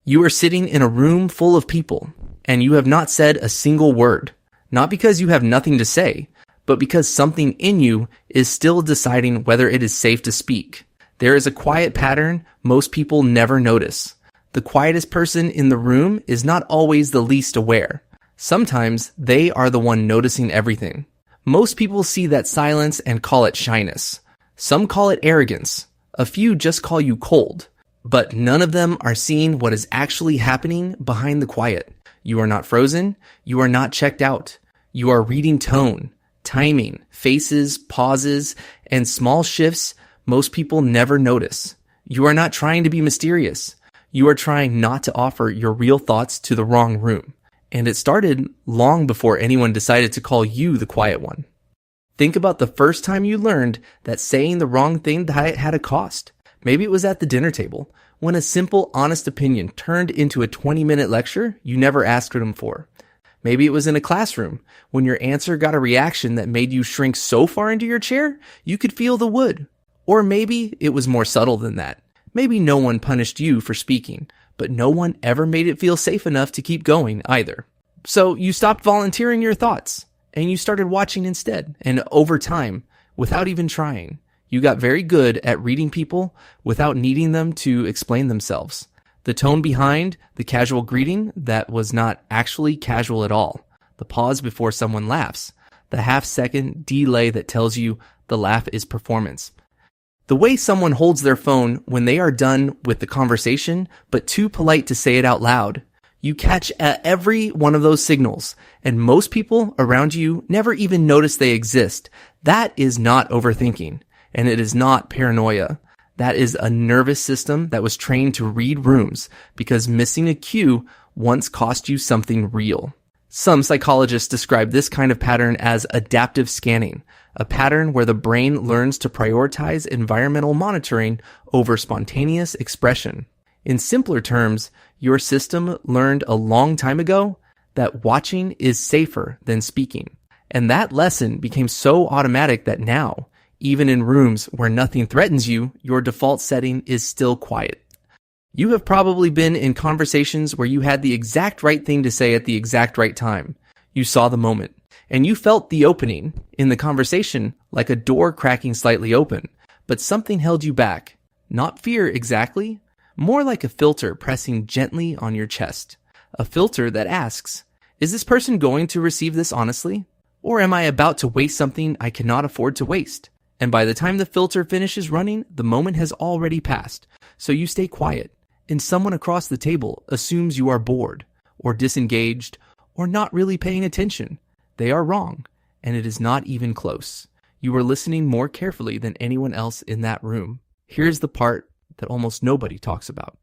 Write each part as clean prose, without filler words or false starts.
You are sitting in a room full of people, and you have not said a single word, not because you have nothing to say, but because something in you is still deciding whether it is safe to speak. There is a quiet pattern most people never notice. The quietest person in the room is not always the least aware. Sometimes they are the one noticing everything. Most people see that silence and call it shyness. Some call it arrogance. A few just call you cold. But none of them are seeing what is actually happening behind the quiet. You are not frozen. You are not checked out. You are reading tone, timing, faces, pauses, and small shifts most people never notice. You are not trying to be mysterious. You are trying not to offer your real thoughts to the wrong room. And it started long before anyone decided to call you the quiet one. Think about the first time you learned that saying the wrong thing had a cost. Maybe it was at the dinner table, when a simple, honest opinion turned into a 20-minute lecture you never asked them for. Maybe it was in a classroom, when your answer got a reaction that made you shrink so far into your chair, you could feel the wood. Or maybe it was more subtle than that. Maybe no one punished you for speaking, but no one ever made it feel safe enough to keep going either. So you stopped volunteering your thoughts, and you started watching instead. And over time, without even trying, you got very good at reading people without needing them to explain themselves. The tone behind the casual greeting that was not actually casual at all. The pause before someone laughs. The half-second delay that tells you the laugh is performance. The way someone holds their phone when they are done with the conversation, but too polite to say it out loud. You catch every one of those signals, and most people around you never even notice they exist. That is not overthinking, and it is not paranoia. That is a nervous system that was trained to read rooms because missing a cue once cost you something real. Some psychologists describe this kind of pattern as adaptive scanning, a pattern where the brain learns to prioritize environmental monitoring over spontaneous expression. In simpler terms, your system learned a long time ago that watching is safer than speaking. And that lesson became so automatic that now, even in rooms where nothing threatens you, your default setting is still quiet. You have probably been in conversations where you had the exact right thing to say at the exact right time. You saw the moment, and you felt the opening in the conversation like a door cracking slightly open, but something held you back. Not fear exactly, more like a filter pressing gently on your chest. A filter that asks, is this person going to receive this honestly? Or am I about to waste something I cannot afford to waste? And by the time the filter finishes running, the moment has already passed. So you stay quiet, and someone across the table assumes you are bored, or disengaged, or not really paying attention. They are wrong, and it is not even close. You are listening more carefully than anyone else in that room. Here's the part that almost nobody talks about.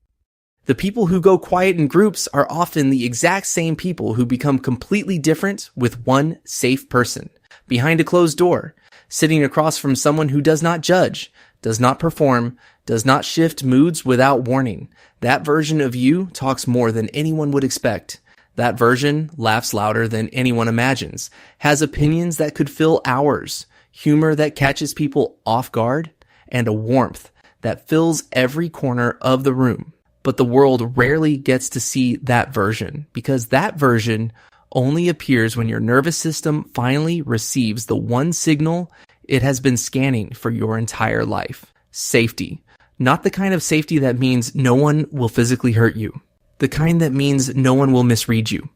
The people who go quiet in groups are often the exact same people who become completely different with one safe person, behind a closed door, sitting across from someone who does not judge, does not perform, does not shift moods without warning. That version of you talks more than anyone would expect. That version laughs louder than anyone imagines, has opinions that could fill hours, humor that catches people off guard, and a warmth that fills every corner of the room. But the world rarely gets to see that version, because that version only appears when your nervous system finally receives the one signal it has been scanning for your entire life. Safety. Not the kind of safety that means no one will physically hurt you. The kind that means no one will misread you.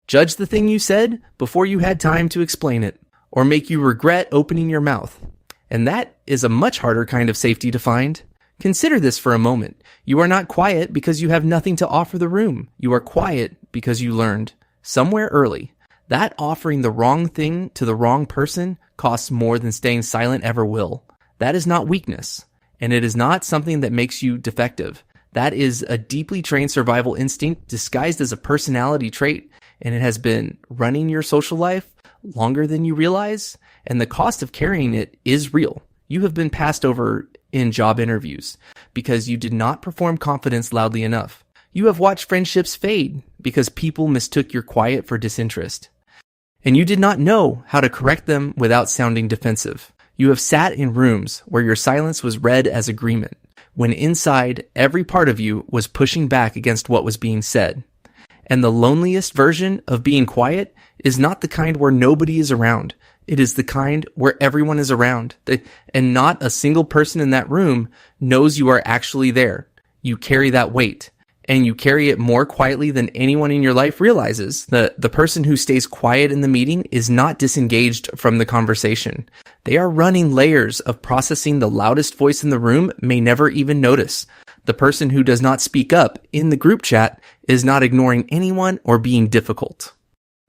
Judge the thing you said before you had time to explain it, or make you regret opening your mouth. And that is a much harder kind of safety to find. Consider this for a moment. You are not quiet because you have nothing to offer the room. You are quiet because you learned, somewhere early, that offering the wrong thing to the wrong person costs more than staying silent ever will. That is not weakness, and it is not something that makes you defective. That is a deeply trained survival instinct disguised as a personality trait, and it has been running your social life longer than you realize, and the cost of carrying it is real. You have been passed over in job interviews because you did not perform confidence loudly enough. You have watched friendships fade because people mistook your quiet for disinterest. And you did not know how to correct them without sounding defensive. You have sat in rooms where your silence was read as agreement, when inside every part of you was pushing back against what was being said. And the loneliest version of being quiet is not the kind where nobody is around. It is the kind where everyone is around, and not a single person in that room knows you are actually there. You carry that weight, and you carry it more quietly than anyone in your life realizes. The person who stays quiet in the meeting is not disengaged from the conversation. They are running layers of processing the loudest voice in the room may never even notice. The person who does not speak up in the group chat is not ignoring anyone or being difficult.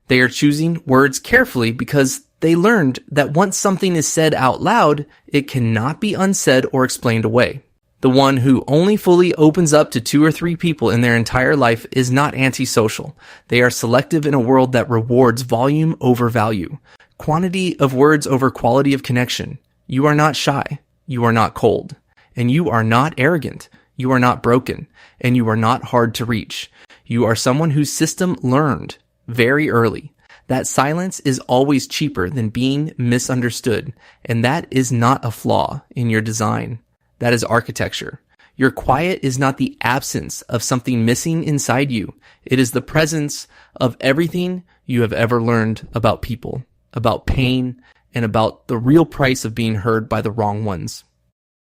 They are choosing words carefully because they learned that once something is said out loud, it cannot be unsaid or explained away. The one who only fully opens up to 2 or 3 people in their entire life is not antisocial. They are selective in a world that rewards volume over value, quantity of words over quality of connection. You are not shy. You are not cold. And you are not arrogant. You are not broken. And you are not hard to reach. You are someone whose system learned very early that silence is always cheaper than being misunderstood, and that is not a flaw in your design. That is architecture. Your quiet is not the absence of something missing inside you. It is the presence of everything you have ever learned about people, about pain, and about the real price of being heard by the wrong ones.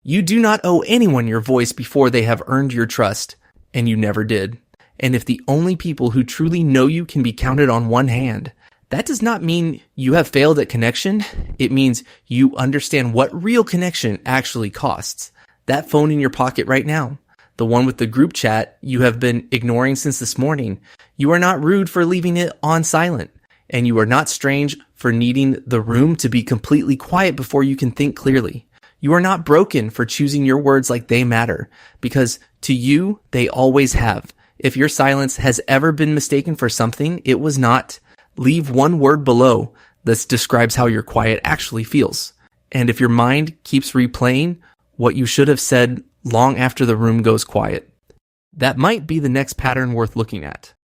You do not owe anyone your voice before they have earned your trust, and you never did. And if the only people who truly know you can be counted on one hand, that does not mean you have failed at connection. It means you understand what real connection actually costs. That phone in your pocket right now, the one with the group chat you have been ignoring since this morning, you are not rude for leaving it on silent, and you are not strange for needing the room to be completely quiet before you can think clearly. You are not broken for choosing your words like they matter, because to you, they always have. If your silence has ever been mistaken for something, it was not. Leave one word below that describes how your quiet actually feels. And if your mind keeps replaying what you should have said long after the room goes quiet, that might be the next pattern worth looking at.